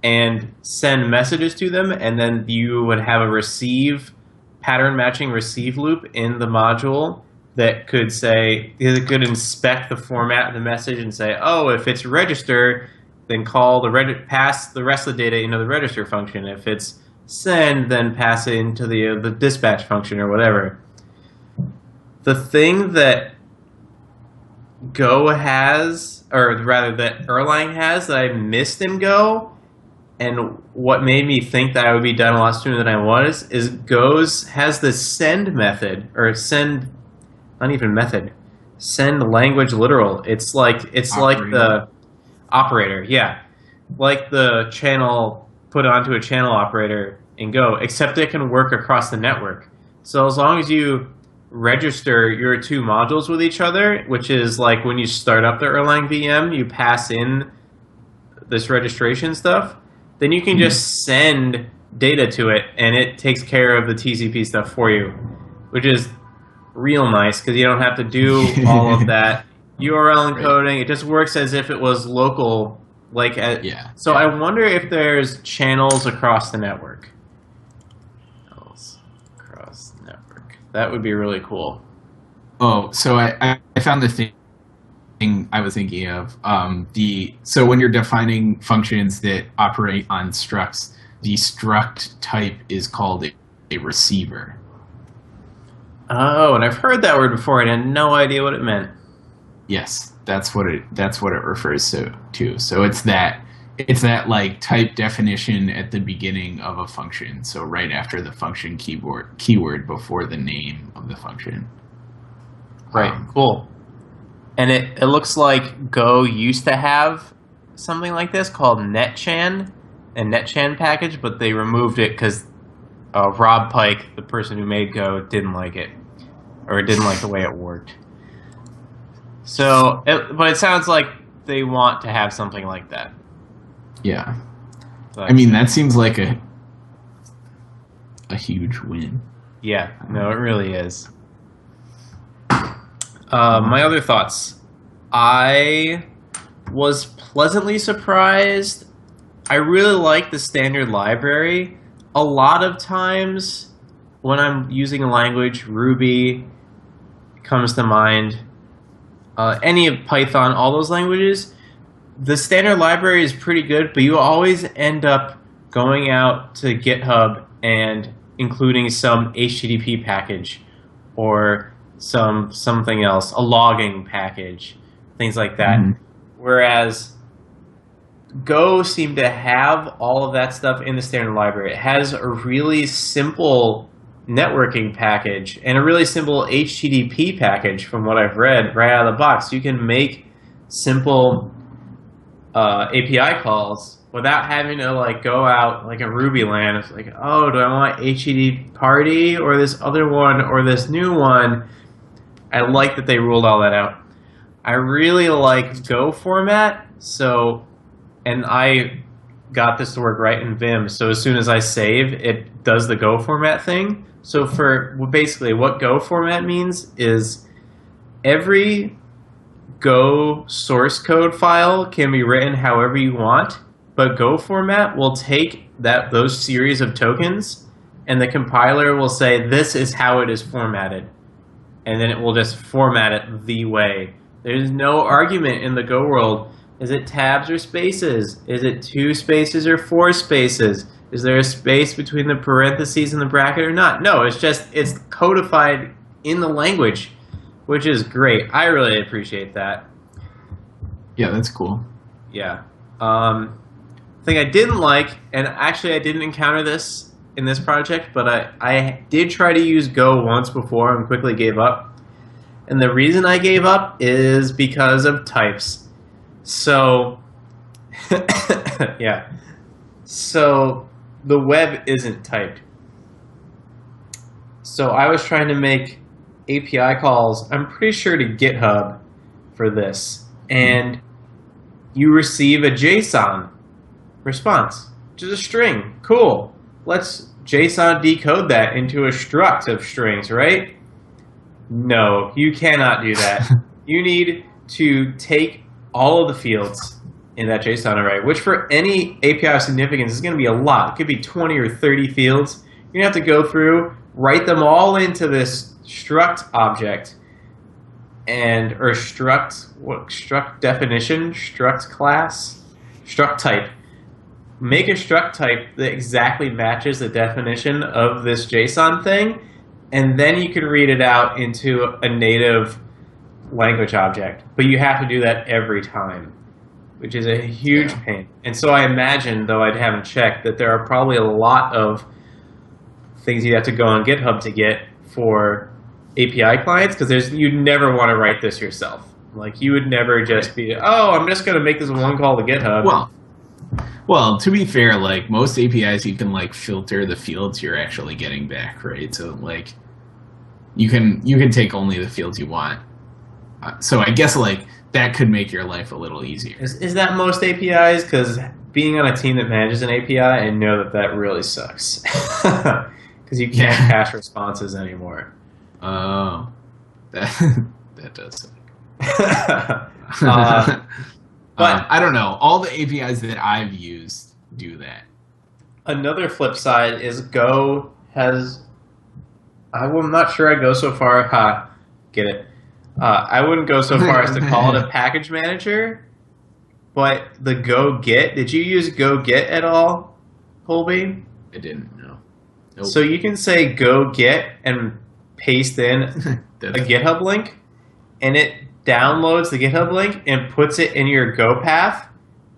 B: and send messages to them, and then you would have a receive pattern matching receive loop in the module that could say, it could inspect the format of the message and say, oh, if it's register, then call pass the rest of the data into the register function. If it's send, then pass it into the dispatch function or whatever. The thing that Go has, or rather that Erlang has that I missed in Go, and what made me think that I would be done a lot sooner than I was, is Go's has the send method, or send, not even method, send language literal. It's like the operator, yeah. Like the channel, put onto a channel operator in Go, except it can work across the network. So as long as you register your two modules with each other, which is like when you start up the Erlang VM, you pass in this registration stuff, then you can just send data to it, and it takes care of the TCP stuff for you, which is real nice because you don't have to do all of that URL encoding. It just works as if it was local. So I wonder if there's channels across the network. Across the network. That would be really cool.
A: Oh, so I found the thing I was thinking of. So when you're defining functions that operate on structs, the struct type is called a receiver.
B: Oh, and I've heard that word before, and I had no idea what it meant.
A: Yes, that's what it refers to. So it's that like type definition at the beginning of a function. So right after the function keyword before the name of the function.
B: Right. Cool. And it looks like Go used to have something like this called netchan, a netchan package, but they removed it because Rob Pike, the person who made Go, didn't like it, or didn't like the way it worked. So, but it sounds like they want to have something like that.
A: Yeah.
B: So
A: I mean, that seems like a huge win.
B: Yeah, no, it really is. My other thoughts. I was pleasantly surprised. I really like the standard library. A lot of times when I'm using a language, Ruby comes to mind. Any of Python, all those languages, the standard library is pretty good, but you always end up going out to GitHub and including some HTTP package or something else, a logging package, things like that. Mm-hmm. Whereas Go seemed to have all of that stuff in the standard library. It has a really simple networking package and a really simple HTTP package from what I've read right out of the box. You can make simple API calls without having to like go out like a Ruby land. It's like, oh, do I want HTTP party or this other one or this new one? I like that they ruled all that out. I really like Go format, and I got this to work right in Vim. So as soon as I save, it does the Go format thing. So basically what Go format means is every Go source code file can be written however you want, but Go format will take those series of tokens and the compiler will say this is how it is formatted. And then it will just format it the way. There's no argument in the Go world. Is it tabs or spaces? Is it 2 spaces or 4 spaces? Is there a space between the parentheses and the bracket or not? No, it's codified in the language, which is great. I really appreciate that.
A: Yeah, that's cool.
B: Yeah. Thing I didn't like, and actually I didn't encounter this in this project, but I did try to use Go once before and quickly gave up. And the reason I gave up is because of types. So, yeah. So, the web isn't typed. So, I was trying to make API calls, I'm pretty sure to GitHub for this. And you receive a JSON response, which is a string. Cool. Let's JSON decode that into a struct of strings, right? No, you cannot do that. You need to take all of the fields in that JSON array, which for any API of significance is going to be a lot. It could be 20 or 30 fields. You're going to have to go through, write them all into this struct object, or struct definition, struct class, struct type. Make a struct type that exactly matches the definition of this JSON thing, and then you can read it out into a native language object. But you have to do that every time, which is a huge pain. And so I imagine, though I haven't checked, that there are probably a lot of things you have to go on GitHub to get for API clients, because you'd never want to write this yourself. Like, you would never just be, oh, I'm just going to make this one call to GitHub.
A: Well, to be fair, like most APIs, you can like filter the fields you're actually getting back, right? So like, you can take only the fields you want. So I guess like that could make your life a little easier.
B: Is that most APIs? Because being on a team that manages an API, I know that really sucks. Because you can't cache responses anymore.
A: Oh, that does suck. But I don't know. All the APIs that I've used do that.
B: Another flip side is Go has... I'm not sure I go so far. Get it. I wouldn't go so far as to call it a package manager, but the Go Get. Did you use Go Get at all, Colby?
A: I didn't know. Nope.
B: So you can say Go Get and paste in a GitHub link, and it downloads the GitHub link and puts it in your Go path,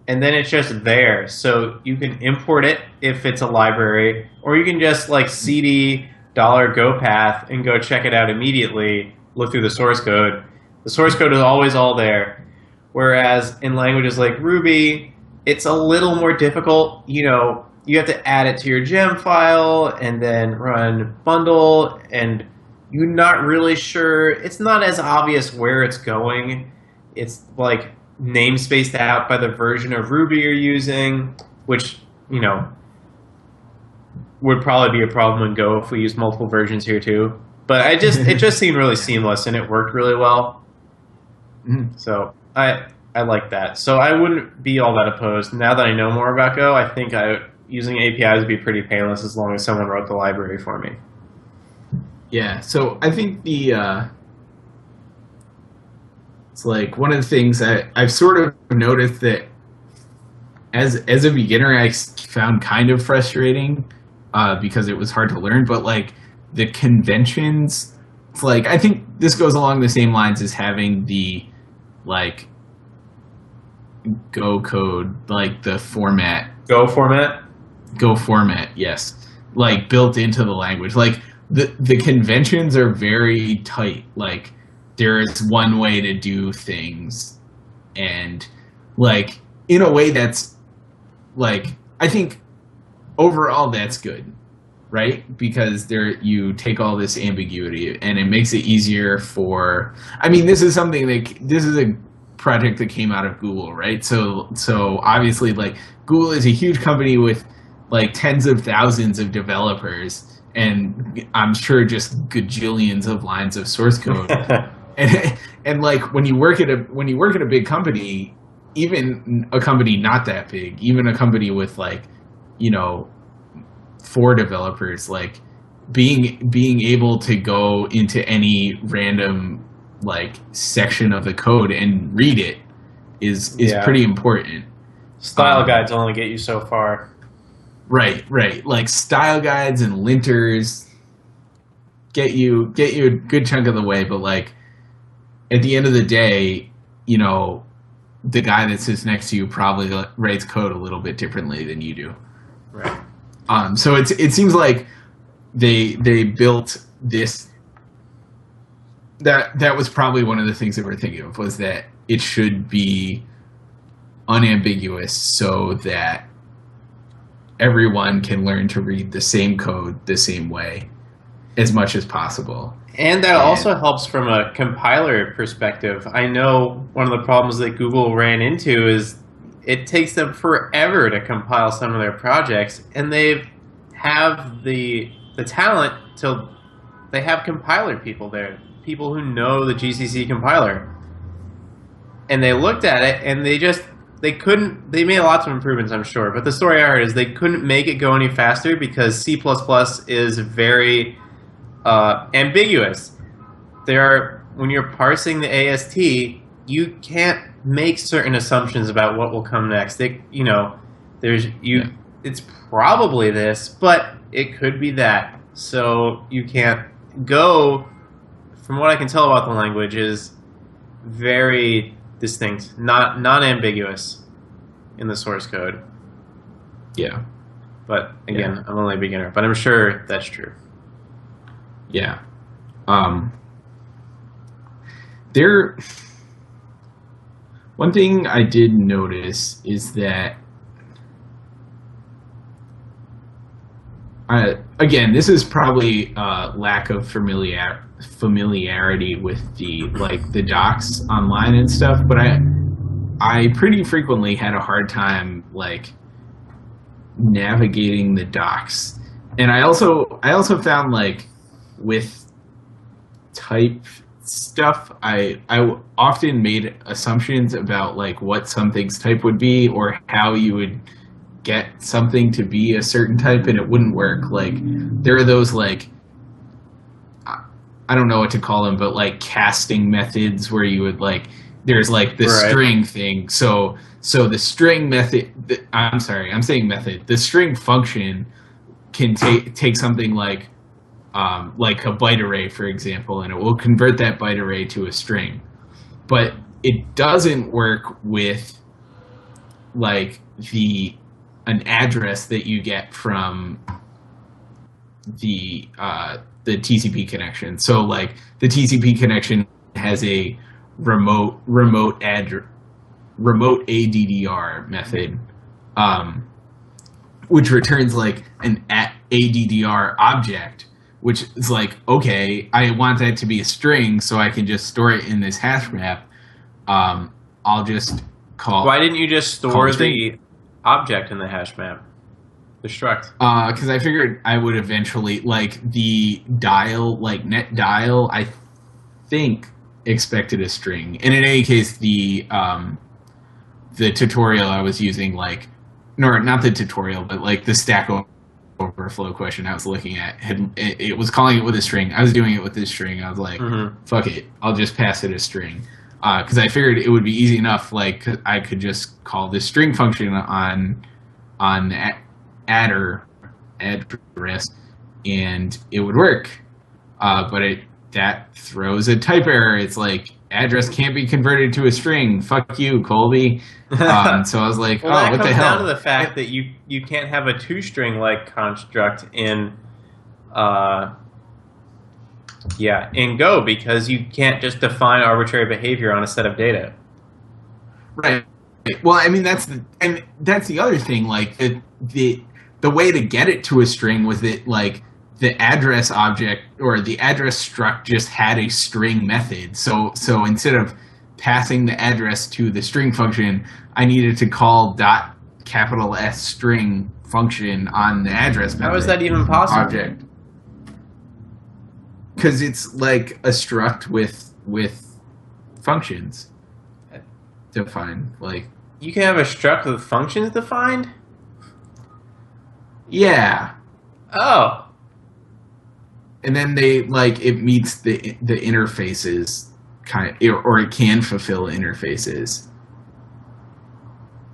B: and then it's just there. So you can import it if it's a library, or you can just like cd $go path and go check it out immediately, look through the source code. The source code is always all there. Whereas in languages like Ruby, it's a little more difficult. You know, you have to add it to your gem file and then run bundle, and you're not really sure. It's not as obvious where it's going. It's like namespaced out by the version of Ruby you're using, which, you know, would probably be a problem in Go if we use multiple versions here too. But it just seemed really seamless, and it worked really well. So I like that. So I wouldn't be all that opposed. Now that I know more about Go, I think using APIs would be pretty painless as long as someone wrote the library for me.
A: Yeah, so I think it's like one of the things I've sort of noticed that as a beginner I found kind of frustrating because it was hard to learn, but like the conventions, it's like I think this goes along the same lines as having the like Go code, like the format.
B: Go format?
A: Go format, yes. Like built into the language. Like the conventions are very tight. Like there is one way to do things, and like in a way that's like I think overall that's good, right? Because you take all this ambiguity and it makes it easier for. I mean, this is something this is a project that came out of Google, right? So obviously, like Google is a huge company with like tens of thousands of developers, and I'm sure just gajillions of lines of source code. and like when you work at a big company, even a company not that big, even a company with like, you know, 4 developers, like being able to go into any random like section of the code and read it is pretty important.
B: Style guides only get you so far.
A: Right. Like style guides and linters get you a good chunk of the way, but like at the end of the day, you know, the guy that sits next to you probably writes code a little bit differently than you do.
B: Right.
A: So it seems like they built this. That was probably one of the things that we're thinking of, was that it should be unambiguous so that everyone can learn to read the same code the same way as much as possible.
B: And that also helps from a compiler perspective. I know one of the problems that Google ran into is it takes them forever to compile some of their projects, and they have the talent to they have compiler people there, people who know the GCC compiler. And they looked at it and they made lots of improvements, I'm sure, but the story I heard is they couldn't make it go any faster because C++ is very ambiguous. When you're parsing the AST, you can't make certain assumptions about what will come next. It's probably this, but it could be that. So you can't go. From what I can tell about the language, is very distinct, non-ambiguous in the source code.
A: Yeah.
B: But again, I'm only a beginner, but I'm sure that's true.
A: Yeah. One thing I did notice is that, again, this is probably lack of familiarity with the docs online and stuff, but I pretty frequently had a hard time like navigating the docs, and I also found like with type stuff, I often made assumptions about like what something's type would be or how you would get something to be a certain type, and it wouldn't work. Like there are those like I don't know what to call them, but like casting methods where you would like there's like the
B: Right.
A: string thing. So the string method. I'm sorry, I'm saying method. The string function can take something like a byte array, for example, and it will convert that byte array to a string. But it doesn't work with like an address that you get from the TCP connection. So like the TCP connection has a remote ADDR method, which returns like an ADDR object, which is like, okay, I want that to be a string, so I can just store it in this hash map. I'll just call.
B: Why didn't you just store
A: Call the
B: the
A: string.
B: object in the hash map? The struct.
A: Because I figured I would eventually, like the dial, like net dial, I think expected a string. And in any case, the tutorial I was using, like, no, not the tutorial, but like the Stack Overflow question I was looking at, it was calling it with a string. I was doing it with this string. I was like, fuck it, I'll just pass it a string. Because I figured it would be easy enough, like I could just call this string function on addr address, and it would work. But that throws a type error. It's like address can't be converted to a string. Fuck you, Colby. So I was like,
B: Well,
A: oh,
B: that
A: what the
B: comes
A: hell?
B: down to the fact that you can't have a two-string like construct in Go, because you can't just define arbitrary behavior on a set of data.
A: Right. Well, I mean that's the other thing. Like the way to get it to a string was that like the address object or the address struct just had a string method. So instead of passing the address to the string function, I needed to call .S string function on the address method.
B: How is that even possible?
A: Object. Because it's like a struct with functions defined. Like,
B: You can have a struct with functions defined?
A: yeah.
B: Oh.
A: And then they like it meets the interfaces or it can fulfill interfaces.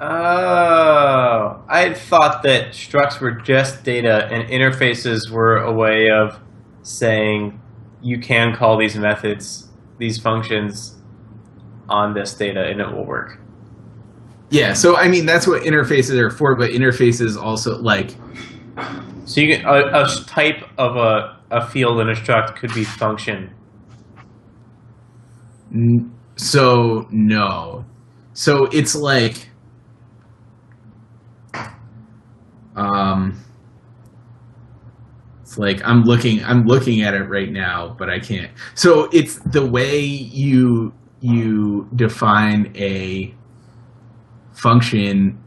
B: Oh. I thought that structs were just data and interfaces were a way of saying you can call these methods, these functions on this data and it will work.
A: Yeah, so I mean that's what interfaces are for, but interfaces also like
B: So you can, a type of a field in a struct could be function.
A: so no. So it's like it's like I'm looking at it right now, but I can't. So it's the way you define a function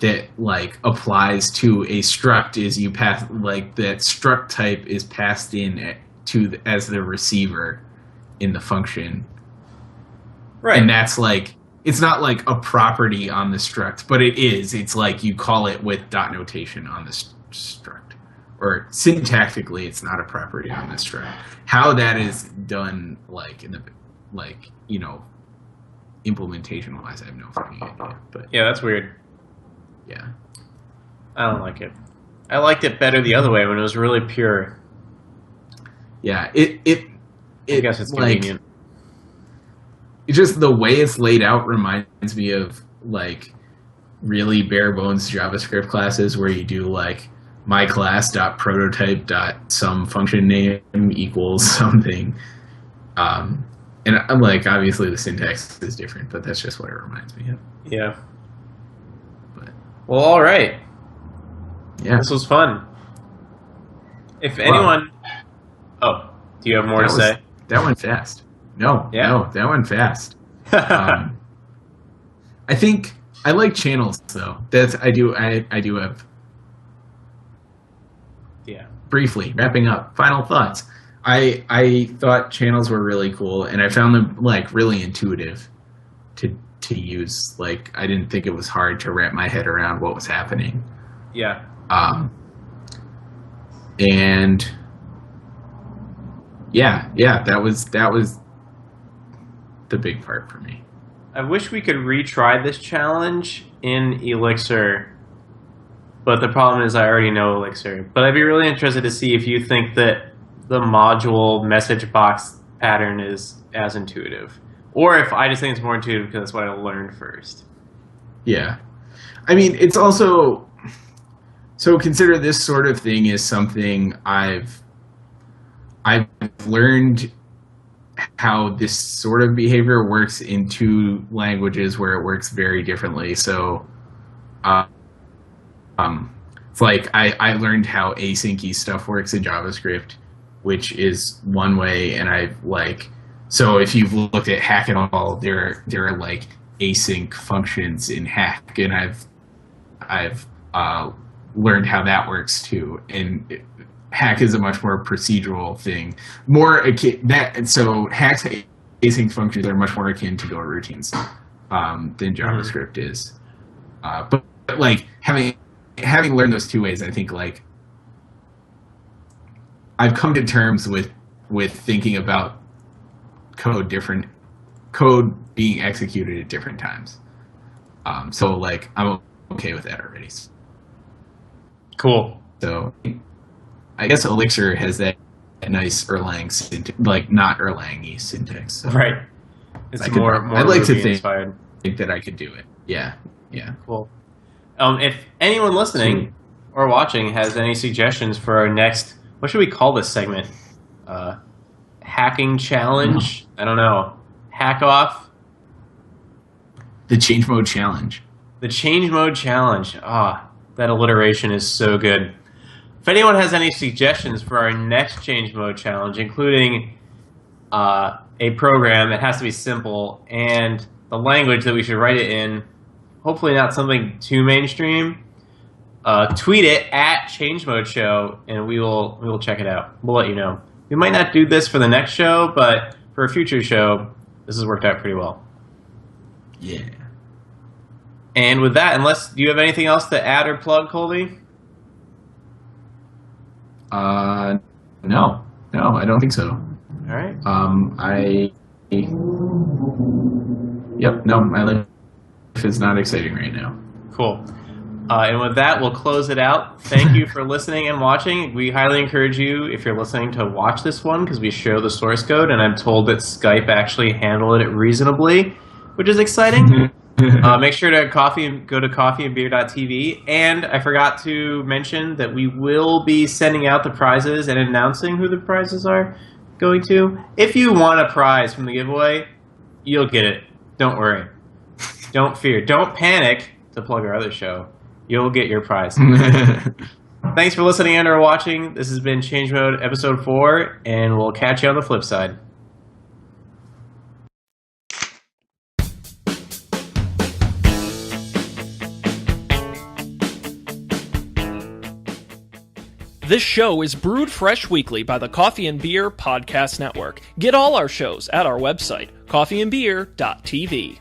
A: that like applies to a struct is you pass like that struct type is passed in as the receiver in the function.
B: Right.
A: And that's like it's not like a property on the struct, but it is. It's like you call it with dot notation on the struct. Or syntactically, it's not a property on the struct. How that is done, like in the implementation wise, I have no fucking idea. But
B: Yeah, that's weird.
A: yeah,
B: I don't like it. I liked it better the other way when it was really pure.
A: yeah.
B: I guess it's
A: like,
B: convenient.
A: It's just the way it's laid out reminds me of like really bare bones JavaScript classes where you do like my class.prototype.some function name equals something. And I'm like, obviously the syntax is different, but that's just what it reminds me of.
B: Yeah.
A: But
B: Well, all right.
A: yeah,
B: This was fun. If anyone... Oh, do you have more to say?
A: That went fast. No, that went fast. I think I like channels though. I do have.
B: Yeah.
A: Briefly wrapping up, final thoughts. I thought channels were really cool, and I found them like really intuitive to use. Like I didn't think it was hard to wrap my head around what was happening.
B: Yeah.
A: And yeah, that was the big part for me.
B: I wish we could retry this challenge in Elixir, but the problem is I already know Elixir. But I'd be really interested to see if you think that the module message box pattern is as intuitive, or if I just think it's more intuitive because that's what I learned first.
A: Yeah. I mean, it's also... So consider this sort of thing is something I've learned how this sort of behavior works in two languages where it works very differently. So it's like I learned how asyncy stuff works in JavaScript, which is one way, and I've like... So if you've looked at Hack at all, there are like async functions in Hack, and I've learned how that works too. And Hack is a much more procedural thing, so Hack's async functions are much more akin to Go routines than JavaScript is. But like having learned those two ways, I think like I've come to terms with thinking about code being executed at different times. So like I'm okay with that already.
B: Cool.
A: So I guess Elixir has that nice Erlang syntax, like not Erlang-y syntax. So
B: Right. It's more
A: I'd like to
B: Ruby inspired.
A: think that I could do it. Yeah.
B: Cool. If anyone listening or watching has any suggestions for our next, what should we call this segment? Hacking challenge? I don't know. Hack off?
A: The change mode challenge.
B: The change mode challenge. That alliteration is so good. If anyone has any suggestions for our next change mode challenge, including a program that has to be simple and the language that we should write it in, hopefully not something too mainstream, tweet it at Change Mode Show, and we will check it out. We'll let you know. We might not do this for the next show, but for a future show, this has worked out pretty well.
A: Yeah.
B: And with that, do you have anything else to add or plug, Colby?
A: No, I don't think so.
B: All right.
A: My life is not exciting right now.
B: Cool. And with that, we'll close it out. Thank you for listening and watching. We highly encourage you, if you're listening, to watch this one because we show the source code, and I'm told that Skype actually handled it reasonably, which is exciting. Make sure to go to coffeeandbeer.tv. And I forgot to mention that we will be sending out the prizes and announcing who the prizes are going to. If you want a prize from the giveaway, you'll get it. Don't worry. Don't fear. Don't panic, to plug our other show. You'll get your prize. Thanks for listening and or watching. This has been Change Mode Episode 4, and we'll catch you on the flip side.
C: This show is brewed fresh weekly by the Coffee and Beer Podcast Network. Get all our shows at our website, coffeeandbeer.tv.